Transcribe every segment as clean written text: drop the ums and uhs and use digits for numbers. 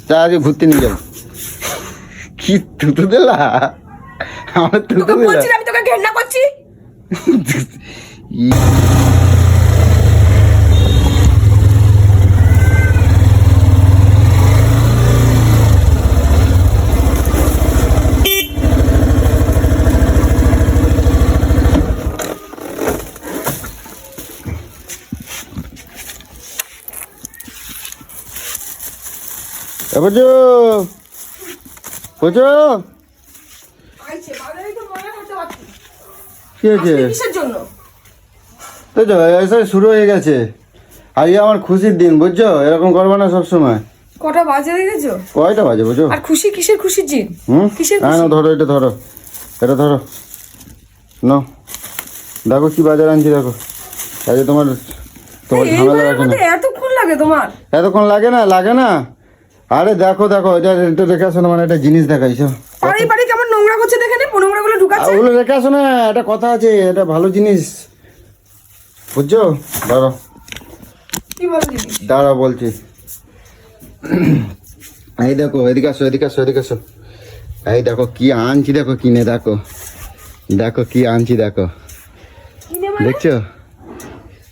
তা আজকে ঘুরতে নিয়ে যাবো। কি তুতো দিলা? আমার তুতো দিলা? আমি তোকে ঘেন্না করছি। বুঝো বুঝো কি হয়েছে? কিসের জন্য? এই তো এসে শুরু হয়ে গেছে। আজকে আমার খুশির দিন, বুঝছো? এরকম করবে না সবসময়। কটা বাজে দেখেছো? কয়টা বাজে বুঝো? আর খুশি কিসের খুশির দিন? কিসের হ্যাঁ না, ধরো এটা, ধরো এটা, ধরো না। দেখো কি বাজার আনছি, দেখো। আজকে তোমার ঝামেলা রাখে না। এতক্ষণ লাগে তোমার? এতক্ষণ লাগে না, লাগে না। আরে দেখো দেখো, এটা এটা রেখে আসো না, মানে একটা জিনিস দেখাইছো। বাড়ি কেমন নোংরা করছে দেখে নে, নোংরা গুলো ঢুকাচ্ছে। ওগুলো রেখে আসো না, একটা কথা আছে, এটা ভালো জিনিস, বুঝছো? দাঁড়াও কি বল দিদি? দাঁড়াও বলছি। এই দেখো, এদিকে আসো, এদিকে আসো, এদিকে আসো। এই দেখো কি আনছি, দেখো কিনে, দেখো দেখো কি আনছি, দেখো দেখছো?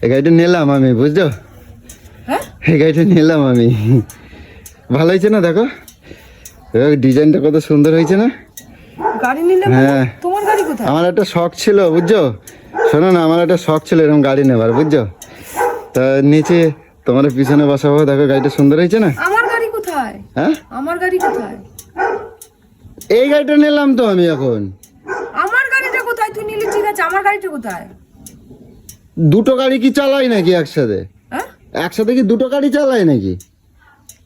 এই গাড়িটা নিলাম আমি, বুঝছো? হ্যাঁ, এই গাড়িটা নিলাম আমি। ভালো হয়েছে না? দেখো ডিজাইনটা কত সুন্দর হয়েছে না? গাড়ি নিলে? হ্যাঁ। তোমার গাড়ি কোথায়? আমার একটা শখ ছিল, বুঝছো? শোনো না, আমার একটা শখ ছিল এরকম গাড়ি নেবার, বুঝছো? তা নিচে তোমার পিছনে বসাবো, দেখো গাড়িটা সুন্দর হয়েছে না? আমার গাড়ি কোথায়? হ্যাঁ, আমার গাড়ি কোথায়? এই গাড়িটা নিলাম তো আমি এখন। আমার গাড়িটা কোথায়? তুই নিলি ঠিক আছে, আমার গাড়িটা কোথায়? দুটো গাড়ি কি চালাই নাকি একসাথে? হ্যাঁ, একসাথে কি দুটো গাড়ি চালাই নাকি?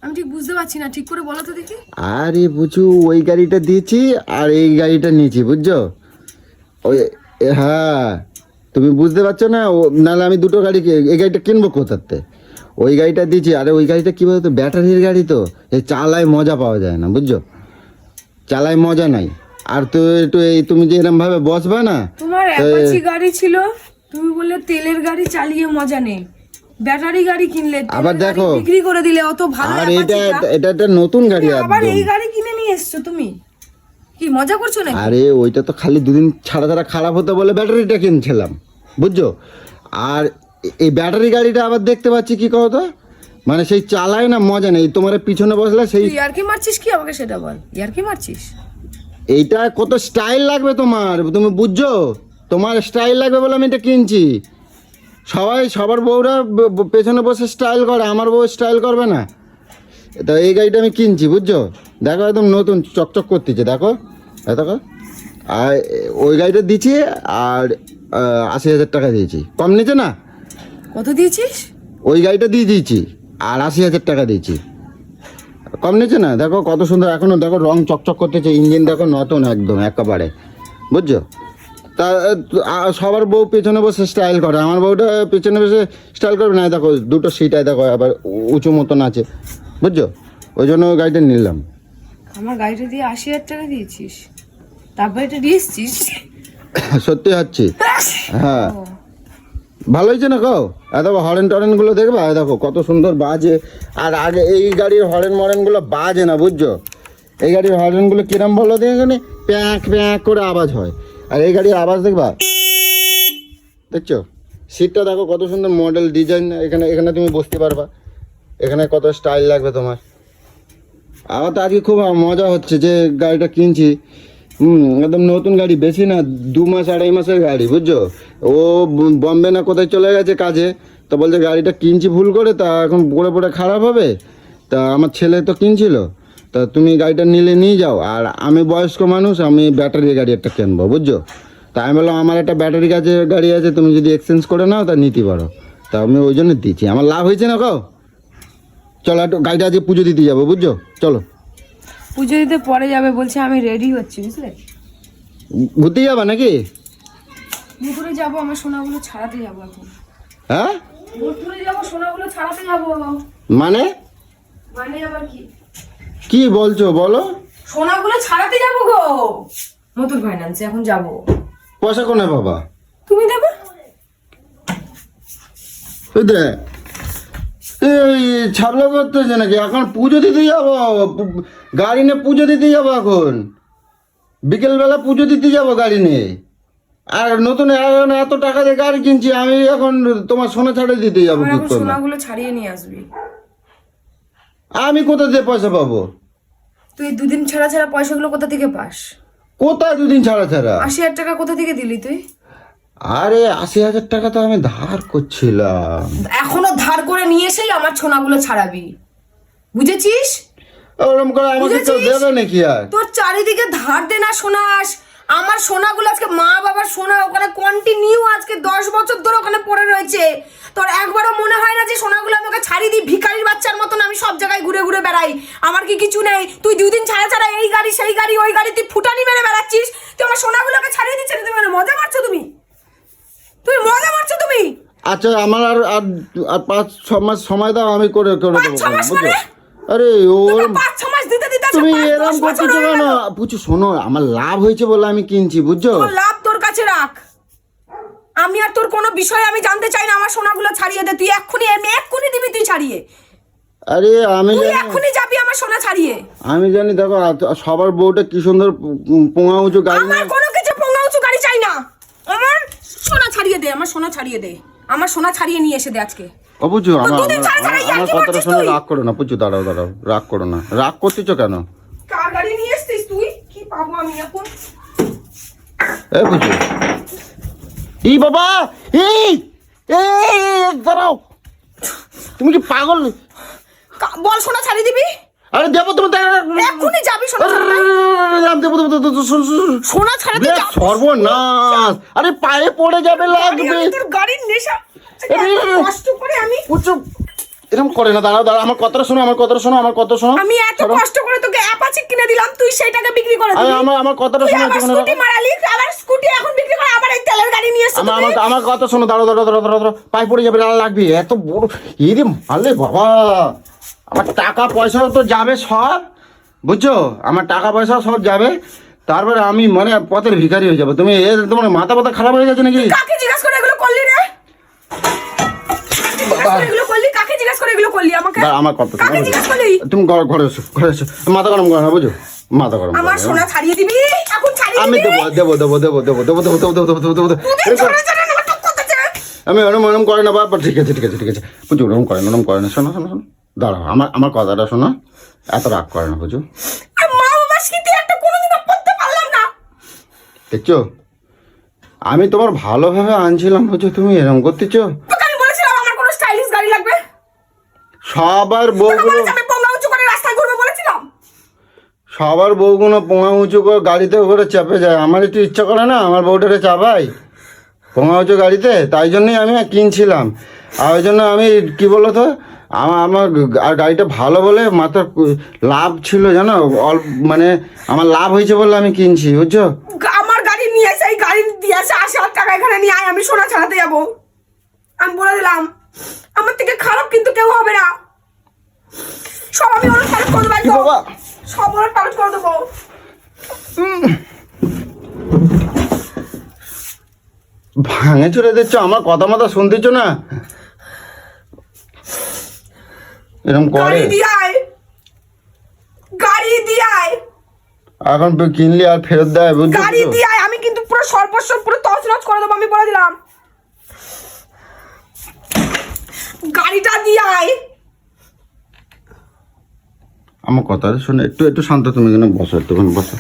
আমি ঠিক বুঝতে পারছি না, ঠিক করে বলো তো দেখি। আরে বুঝু, ওই গাড়িটা দিয়েছি আর এই গাড়িটা নিয়েছি, বুঝছো? ওই হ্যাঁ, তুমি বুঝতে পারছো না? নাহলে আমি দুটো গাড়ি, এই গাড়িটা কিনবো কোথাতে? ওই গাড়িটা দিয়েছি। আরে ওই গাড়িটা কি বলতো, ব্যাটারির গাড়ি তো, এই চালায় মজা পাওয়া যায় না, বুঝছো? চালায় মজা নাই। আর তো একটু এই তুমি যে এরকম ভাবে বসবে না। তোমার অ্যাপাচি গাড়ি ছিল, তুমি বললে তেলের গাড়ি চালিয়ে মজা নেই, ব্যাটারি গাড়ি কিনলে, আবার দেখো বিক্রি করে দিলে অত ভালো। আর এটা এটা একটা নতুন গাড়ি আবার একদম। এই গাড়ি কিনে নিয়ে এসছো তুমি, কি মজা করছো নাকি? আরে ওইটা তো খালি দুদিন ছাড়া ছাড়া খারাপ হতে বলে ব্যাটারিটা কিনছিলাম, বুঝছো? আর এই ব্যাটারি গাড়িটা আবার দেখতে পাচ্ছি কি কতো, মানে সেই চালায় না মজা নেই। তোমার পিছনে বসলে সেই ইয়ারকি মারছিস কি? আমাকে সেটা বল, ইয়ারকি মারছিস? এইটা কত স্টাইল লাগবে তোমার, তুমি বুঝছো? তোমার স্টাইল লাগবে বলে আমি এটা কিনছি। সবাই সবার বউরা পেছনে বসে স্টাইল করে, আমার বউ স্টাইল করবে না। তা এই গাড়িটা আমি কিনছি, বুঝছো? দেখো একদম নতুন চকচক করতেছে, দেখো দেখো। আর ওই গাড়িটা দিচ্ছি আর 80,000 টাকা দিয়েছি, কম নিচে না? কত দিয়েছিস? ওই গাড়িটা দিয়ে দিয়েছি আর 80,000 টাকা দিয়েছি, কম নিচে না? দেখো কত সুন্দর, এখনো দেখো রং চকচক করতেছে, ইঞ্জিন দেখো নতুন একদম একেবারে, বুঝছো? তা সবার বউ পেছনে বসে স্টাইল করে, আমার বউটা পেছনে বসে স্টাইল করবে না। দেখো দুটো সিটায় দেখো আবার উঁচু মতন আছে, বুঝছো? ওই জন্য ওই গাড়িটা নিলাম। আমার গাড়িটা দিয়ে 80,000 টাকা দিয়েছিস, তারপর এটা দিয়ে এসছিস? সত্যি হচ্ছে, হ্যাঁ। ভালো হয়েছে না কও? দেখো হরেন টরেনগুলো দেখবা, দেখো কত সুন্দর বাজে। আর আগে এই গাড়ির হরেন মরেনগুলো বাজে না, বুঝছো? এই গাড়ির হরেনগুলো কিরম ভালো দেখে, প্যাঁক প্যাঁক করে আওয়াজ হয়। আর এই গাড়ির আওয়াজ দেখবা, দেখছো? সিটটা দেখো কত সুন্দর মডেল ডিজাইন, এখানে এখানে তুমি বসতে পারবা, এখানে কত স্টাইল লাগবে তোমার। আমার তো আজকে খুব মজা হচ্ছে যে গাড়িটা কিনছি। একদম নতুন গাড়ি, বেশি না, 2 মাস 2.5 মাসের গাড়ি, বুঝছো? ও বম্বে না কোথায় চলে গেছে কাজে, তো বলছে গাড়িটা কিনছি ভুল করে, তা এখন পড়ে পড়ে খারাপ হবে। তা আমার ছেলে তো কিনছিল, তা তুমি গাড়িটা নিয়ে যাও। আর আমি বয়স্ক মানুষ, আমি ব্যাটারি গাড়ি একটা কিনবো, বুঝছো? তা আমি বললাম আমার একটা ব্যাটারি গাড়ি আছে, তুমি যদি এক্সচেঞ্জ করে নাও তা নিতে পারো। তা আমি ওই জন্য দিচ্ছি, আমার লাভ হয়েছে না কও? চলো একটু গাড়িটা আজকে পুজো দিতে যাবো, বুঝছো? চলো। পুজো দিতে পরে যাবে বলছে, আমি রেডি হচ্ছি, বুঝলে? ঘুরতে যাবা নাকি? ভুতুরে যাবো, আমার সোনাগুলো ছাড়াতে যাবো এখন। হ্যাঁ, ভুতুরে যাবো, সোনাগুলো ছাড়াতে যাবো। মানে মানে আবার কি? কি বলছো বলো? সোনাগুলো ছাড়াতে যাবো গো, মতুর ফাইন্যান্সে এখন যাবো। পয়সা কোনে বাবা? তুমি দেবে? এই ছাবলা করতেছে নাকি? এখন পুজো দিতে যাবো, গাড়ি নিয়ে পুজো দিতে যাবো এখন, বিকেলবেলা পুজো দিতে যাবো গাড়ি নিয়ে। আর নতুন এখন এত টাকা দিয়ে গাড়ি কিনছি, আমি এখন তোমার সোনা ছাড়ে দিতে যাবো আমার কি এখন করবো? সোনাগুলো ছাড়িয়ে নিয়ে আসবি। আমি কোথা থেকে পয়সা পাবো? তুই দুদিন ছাড়া ছাড়া পয়সাগুলো কোথা থেকে পাস? কোথায় দুদিন ছাড়া ছাড়া? 80,000 টাকা কোথা থেকে দিলি তুই? আরে 80,000 টাকা তো আমি ধার করছিলাম। এখনো ধার করে নিয়ে এসেই আমার সোনাগুলো ছাড়াবি, বুঝেছিস? ওরকম করে আমাকে কেউ বুঝেছিস? দেবে নাকি আর? তোর চারিদিকে ধার দে না শোনাস। আমার সোনাগুলো আজকে মা বাবার সোনা ওখানে কন্টিনিউ আজকে 10 বছর ধরে ওখানে পড়ে রয়েছে। তোর একবারও মনে হয় না যে সোনাগুলো আমি ওকে ছাড়িয়ে দিই? ভিখারির বাচ্চার মতন আমি সব জায়গায় ঘুরে ঘুরে বেড়াই, আমার কি কিছু নেই? তুই দুদিন ছাড়া ছাড়া এই গাড়ি সেই গাড়ি ওই গাড়ি তুই ফুটানি মেরে বেড়াচ্ছিস। তুই আমার সোনাগুলোকে ছাড়িয়ে দিচ্ছিস, তুমি মানে মজা মারছো তুমি, তুমি মজা মারছো তুমি। আচ্ছা আমার আর আর আর 5-6 মাস সময় দাও, আমি করে করে দেবো 5-6 মাস বুঝছো? মানে? আরে তোকে ওর 5-6 মাস দিতে দিতে আজকে তুমি 5-10 এরকম বছর করতেছো হয়ে কেন? গেল। বুঝছো, শোনো, আমার লাভ হয়েছে বলে আমি কিনছি, বুঝছো? তোর লাভ তোর কাছে রাখ, আমি আর তোর কোনো বিষয় আমি জানতে চাই না। আমার সোনাগুলো ছাড়িয়ে দে, তুই এক্ষুনি দিবি, তুই ছাড়িয়ে, আরে আমি তুই জানি, এক্ষুনি যাবি আমার সোনা ছাড়িয়ে। আমি জানি, দেখো সবার বউটা কি সুন্দর পোঙা উঁচু গাড়ি আমার নিয়ে। কোনো কিছু পোঙা উঁচু গাড়ি চাই না, আমার সোনা ছাড়িয়ে দে, আমার সোনা ছাড়িয়ে দে, আমার সোনা ছাড়িয়ে নিয়ে এসে দে আজকে। ও বুঝছো, আমার দুদিন ছাড়া ছাড়া আমার ইয়ার্কি কথাটা মারছিস শুনে তুই? রাগ করো না, বুঝছো? দাঁড়াও দাঁড়াও, রাগ করো না, রাগ করতেছো কেন? কার গাড়ি নিয়ে এসছিস তুই? কি পাবো আমি এখন? এ বুঝছো, এই বাবা, এই এই দাঁড়াও, তুমি কি পাগল? বল সোনা ছাড়িয়ে দিবি? আরে দেবো তুমি, এক্ষুনি যাবি সোনা ছাড়াতে? দেবো দেবো দেবো, সোনা ছাড়াতে যা। সর্বনাশ, আরে পায়ে পড়ে যাবে, লাগবে। আমি তোর গাড়ির নেশা কষ্ট করে আমি বুঝছো, এরকম করে না, দাঁড়াও দাঁড়াও, আমার কথাটা শোনো, আমার কথাটা শোনো, আমার কথা শোনো। আমি এত কষ্ট করে তোকে অ্যাপাচি কিনে দিলাম, তুই সেইটাকে বিক্রি করে দিবি? আমার কথাটা তুই শোনো আবার একটুখানি। স্কুটি মারালি, আবার স্কুটি এখন বিক্রি করে আবার এই তেলের গাড়ি নিয়ে এসছিস আমার তুই? আমার আমার কথা শোনো, দাঁড়াও দাঁড়াও দাঁড়াও দাঁড়াও দাঁড়াও, পায়ে পড়ে যাবে, লাগবে, এত বড় ইরে আলে বাবা, আমার টাকা পয়সাও তো যাবে সব, বুঝছো? আমার টাকা পয়সা সব যাবে, তারপরে আমি মানে পথের ভিখারি হয়ে যাবো। তুমি তোমার মাথা ব্যথা খারাপ হয়ে গেছে নাকি? কাকে জিজ্ঞেস করে এগুলো করলি রে? এগুলো করলি কাকে জিজ্ঞেস করে এগুলো করলি আমাকে? দাঁড়া, আমার কথা কাকে জিজ্ঞেস করলি? তুমি ঘরে এসো, ঘরে এসো, মাথা গরম করো না, বুঝো? মাথা গরম করো আমার না। সোনা ছাড়িয়ে দিবি? এখন ছাড়িয়ে আমি দিবি? দেবো দেবো দেবো দেবো দেবো দেবো দেবো দেবো দেবো দেবো দেবো দেবো দুদিন ছাড়া ছাড়া নাটক করতেছে। আমি ওরম করে না বাবা, ঠিক আছে ঠিক আছে ঠিক আছে, বুঝো? ওরম করে না, শোনো শোনো শোনো, দাঁড়াও, আমার কথাটা শোনো, এত রাগ করে না, বুঝো? আর মা বাবার স্মৃতি একটা কোনোদিনও পড়তে পারলাম না। দেখছো, আমি তোমার ভালোভাবে আনছিলাম, বুঝছো? তুমি এরকম করতেছো। তোকে আমি বলেছিলাম আমার কোনো স্টাইলিশ গাড়ি লাগবে? সবার তোকে বউগুলো বলেছি আমি পোঙা উঁচু করে রাস্তায় ঘুরবো বলেছিলাম? সবার বউগুলো পোঙা উঁচু করে গাড়িতে করে চাপে যায়, আমার একটু ইচ্ছা করে না আমার বউটাকে চাপাই পোঙা উঁচু গাড়িতে, তাই জন্যই আমি কিনছিলাম। আর ওই জন্য আমি কি বলো তো, আমার আর গাড়িটা ভালো বলে মাত্র লাভ ছিল, জানো? মানে আমার লাভ হয়েছে বলে আমি কিনছি, বুঝছো? আমার গাড়ি নিয়ে এসে এই গাড়ি দিয়ে এসে 80,000 টাকা এখানে নিয়ে আয়, আমি সোনা ছাড়াতে যাবো। আমি বলে দিলাম আমার থেকে খারাপ কিন্তু কেউ হবে না, সব আমি ওরা পালট করে দেবো, কি বাবা, সব ওরা পালট করে দেবো। ভাঙে চড়ে দিচ্ছ, আমার কথা মতো শুনতেছো না? এরকম করে গাড়ি দিয়ে আয়, গাড়ি দিয়ে আয়, এখন কিনলি আর ফেরত দেয়, বুঝছো? গাড়ি দিয়ে আয়, আমি কিন্তু পুরো সর্বস্ব পুরো তছনছ করে দেবো, আমি বলে দিলাম। গাড়িটা দিয়ে আয়। আমার কথা শোনো, একটু একটু শান্ত, তুমি এখানে বসো, একটুখানি বসো।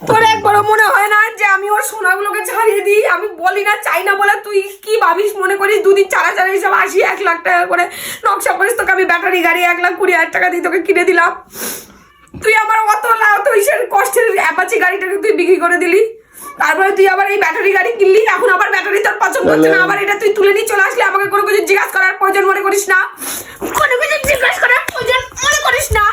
তোর একবারও মনে হয় না যে আমি ওর সোনাগুলোকে ছাড়িয়ে দিই? আমি বলি না চাই না বলে তুই কি ভাবিস? মনে করিস দুদিন ছাড়া ছাড়া হিসাব 80-1 লাখ টাকা করে নকশা করিস? তোকে আমি ব্যাটারি গাড়ি 1,20,000 টাকা দিয়ে তোকে কিনে দিলাম, তুই আমার অত লাভ তো ইসের কষ্টের অ্যাপাচি গাড়িটাকে তুই বিক্রি করে দিলি, তারপরে তুই আবার এই ব্যাটারি গাড়ি কিনলি, এখন আবার ব্যাটারি তোর পছন্দ হচ্ছে না, আবার এটা তুই তুলে নিয়ে চলে আসলে, আমাকে কোনো কিছু জিজ্ঞাসা করার প্রয়োজন মনে করিস না, কোনো কিছু জিজ্ঞাসা করার প্রয়োজন মনে করিস না।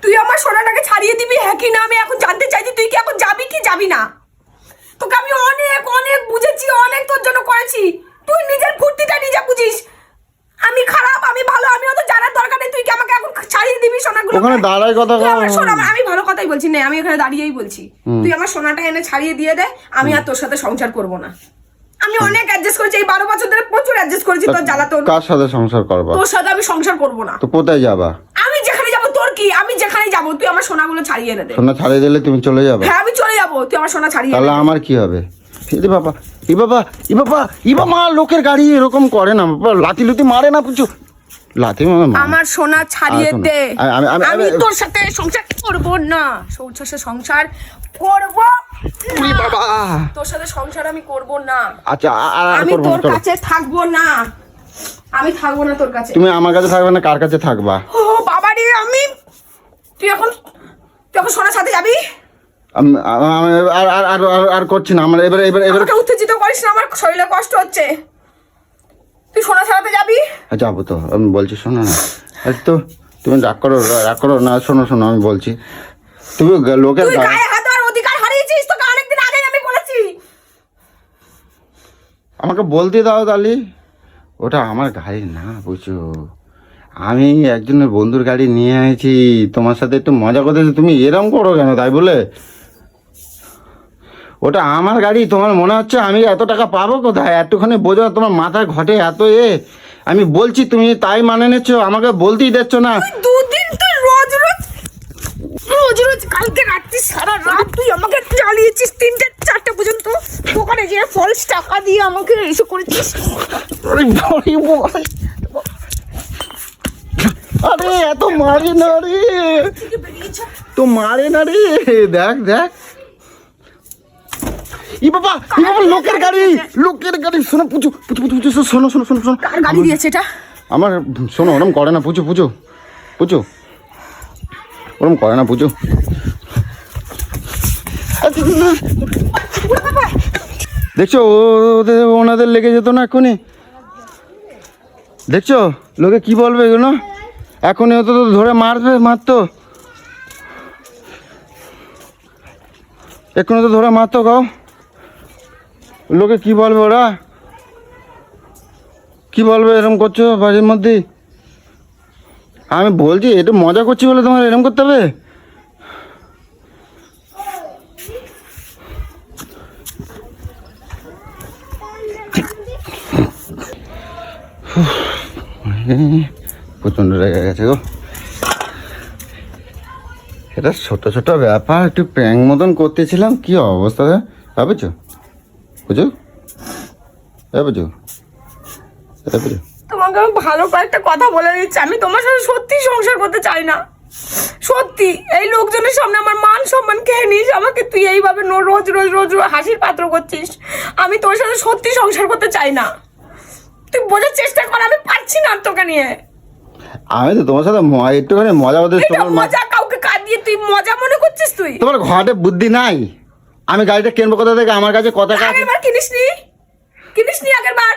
তুই আমার সোনাটাকে ছাড়িয়ে দিবি হ্যাঁ কি না আমি এখন জানতে চাইছি। তুই কি এখন যাবি কি যাবি না? তোকে আমি অনেক অনেক বুঝেছি, অনেক তোর জন্য করেছি, তুই নিজের ফুর্তিটা নিজে বুঝিস। আমি খারাপ আমি ভালো আমি অত জানার দরকার নেই, তুই কি আমাকে এখন ছাড়িয়ে দিবি সোনাগুলো? ওখানে দাঁড়ায় কথা তুই আমার সোনা, আমি ভালো কথাই বলছি না, আমি এখানে দাঁড়িয়েই বলছি, তুই আমার সোনাটা এনে ছাড়িয়ে দিয়ে দে, আমি আর তোর সাথে সংসার করব না, আমি অনেক অ্যাডজাস্ট করেছি, এই 12 বছর ধরে প্রচুর অ্যাডজাস্ট করেছি তোর জ্বালাতন। কার সাথে সংসার করবা? তোর সাথে আমি সংসার করব না। তো কোথায় যাবা? আমি যেখানে যাব তোর কি? আমি যেখানে যাব তুই আমার সোনাগুলো ছাড়িয়ে এনে দে। সোনা ছাড়িয়ে দিলে তুমি চলে যাবে? হ্যাঁ আমি চলে যাব, তুই আমার সোনা ছাড়িয়ে তাহলে এনে দে। আমার কি হবে? এ বাবা, ই বাবা, ই বাবা, ই বাবা, লোকের গাড়ি এরকম করে না বাবা, লাথি লুতি মারে না পুচু, লাথি মারে না। আমার সোনা ছাড়িয়ে শোনো, দে। আমি আমি- তোর সাথে সংসার করব না, সংসার করব ই না। বাবা, তোর সাথে সংসার আমি করব না। আচ্ছা আর আমি করবো না, তোর চলো। কাছে থাকবো না, আমি থাকবো না তোর কাছে। তুমি আমার কাছে থাকবে না, কার কাছে থাকবা? ও বাবা রে, তুই এখন সোনার সাথে যাবি? আর করছি না, আমার এবারে আমাকে উত্তেজিত করিস না, আমার শরীরে কষ্ট হচ্ছে। তুই সোনা ছাড়াতে যাবি? যাবো তো, আমি বলছি শোনো না, তো তুমি রাগ করো না, শোনো আমি বলছি, তুমি লোকের তুই গায়ে হাত দেওয়ার অধিকার হারিয়েছিস, তোকে অনেকদিন আগেই আমি বলেছি। আমাকে বলতে দাও তালি, ওটা আমার গাড়ি না বুঝছো, আমি একজনের বন্ধুর গাড়ি নিয়ে আইছি, তোমার সাথে একটু মজা করতেছি, তুমি এরম করো কেন তাই বলে? ওটা আমার গাড়ি, তোমার মনে হচ্ছে আমি এত টাকা পাবো কোথায়? একটুখানি বোঝো, তোমার মাথায় ঘটে এত আমি বলছি তুমি তাই মানে নিচ্ছ, আমাকে বলতেই দিচ্ছ না। দুদিন তো রোজ কালকে রাত্রি সারা রাত তুই আমাকে জ্বালিয়েছিস, 3টে 4টে পর্যন্ত দোকানে গিয়ে ফলস টাকা দিয়ে আমাকে এসে করেছিস। আরে এত মারে না রে, তো মারে না রে, দেখ ই বাবা, লোকের গাড়ি, শোনো পুচু, শোনো কার গাড়ি দিয়েছে এটা? আমার, শোনো, ওরম করে না পুচু, ওরম করে না পুচু। দেখছো ওনাদের লেগে যেত না এখনই, দেখছো লোকে কি বলবে এগুলো, এখনই হতো তো ধরে মারতো, এখনই তো ধরে মারতো, গাও লোকে কি বলবে, ওরা কি বলবে এরকম করছো বাড়ির মধ্যে? আমি বলছি একটু মজা করছি বলে তোমার এরকম করতে হবে? প্রচণ্ড রেগে গেছে গো, এটা ছোট ব্যাপার, একটু প্র্যাঙ্ক মতন করতেছিলাম, কি অবস্থা ভাবেছো বুঝো, বুঝো। তোমাকে আমি ভালো কয়েকটা কথা বলে দিচ্ছি, আমি তোমার সাথে সত্যি সংসার করতে চাই না, সত্যি। এই লোকজনের সামনে আমার মান সম্মান খেয়ে নিস, আমাকে তুই এইভাবে রোজ হাসির পাত্র করছিস। আমি তোর সাথে সত্যি সংসার করতে চাই না, তুই বোঝার চেষ্টা কর, আমি পারছি না তোকে নিয়ে। আমি তো তোমার সাথে একটুখানি মজা করতে, মজা কাউকে কাঁদিয়ে তুই মজা মনে করছিস? তুই তোমার ঘরে বুদ্ধি নাই? আমি গাড়িটা কিনবো কোথা থেকে? আমার কাছে কত টাকা? আগেরবার কিনিসনি আগেরবার?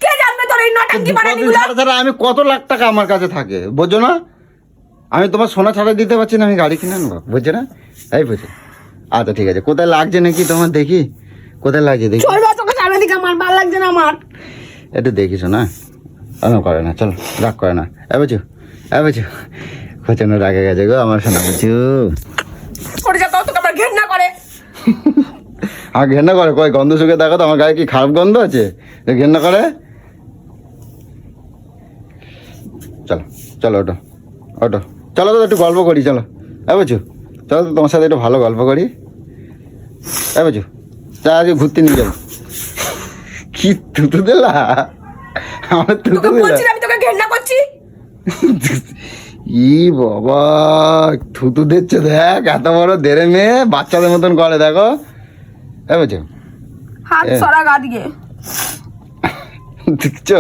কে জানবে তোর এই নটাঙ্কি বানানিগুলো? আমি কত লাখ টাকা আমার কাছে থাকে বুঝছো না? আমি তোমার সোনা ছাড়া দিতে পারছি না, আমি গাড়ি কিনে আনবো, বুঝছো না? এই বুঝছো? আচ্ছা ঠিক আছে, কোথায় লাগছে নাকি তোমার দেখি, কোথায় লাগছে দেখি। চল তোকে সামনে দিকে, আমার ভালো লাগছে না আমার। একটু দেখিস না, করে না, চলো রাগ করে না, বুঝছো প্রচন্ড রাগে গেছে গো আমার সোনা, বুঝছো? করে যা, তোকে আমার ঘেন্না করে। আমার ঘেন্না করে? কই গন্ধ শুকে দেখো তো, আমার গায়ে কি খারাপ গন্ধ আছে ঘেন্না করে? চলো ওটো চলো তো একটু গল্প করি, চলো বুঝছো, চলো তো তোমার সাথে একটু ভালো গল্প করি, বুঝছো? তা আজকে ঘুরতে নিয়ে যাবো। কি থুতু দিলা আমার, থুতু দিলা? আমি তোকে ঘেন্না করছি। ই বাবা, থুতু দিচ্ছে, দেখ এত বড় দেরে মেয়ে বাচ্চাদের মতন করে, দেখো বুঝছো? হাত সরা গা দিয়ে, দেখছো?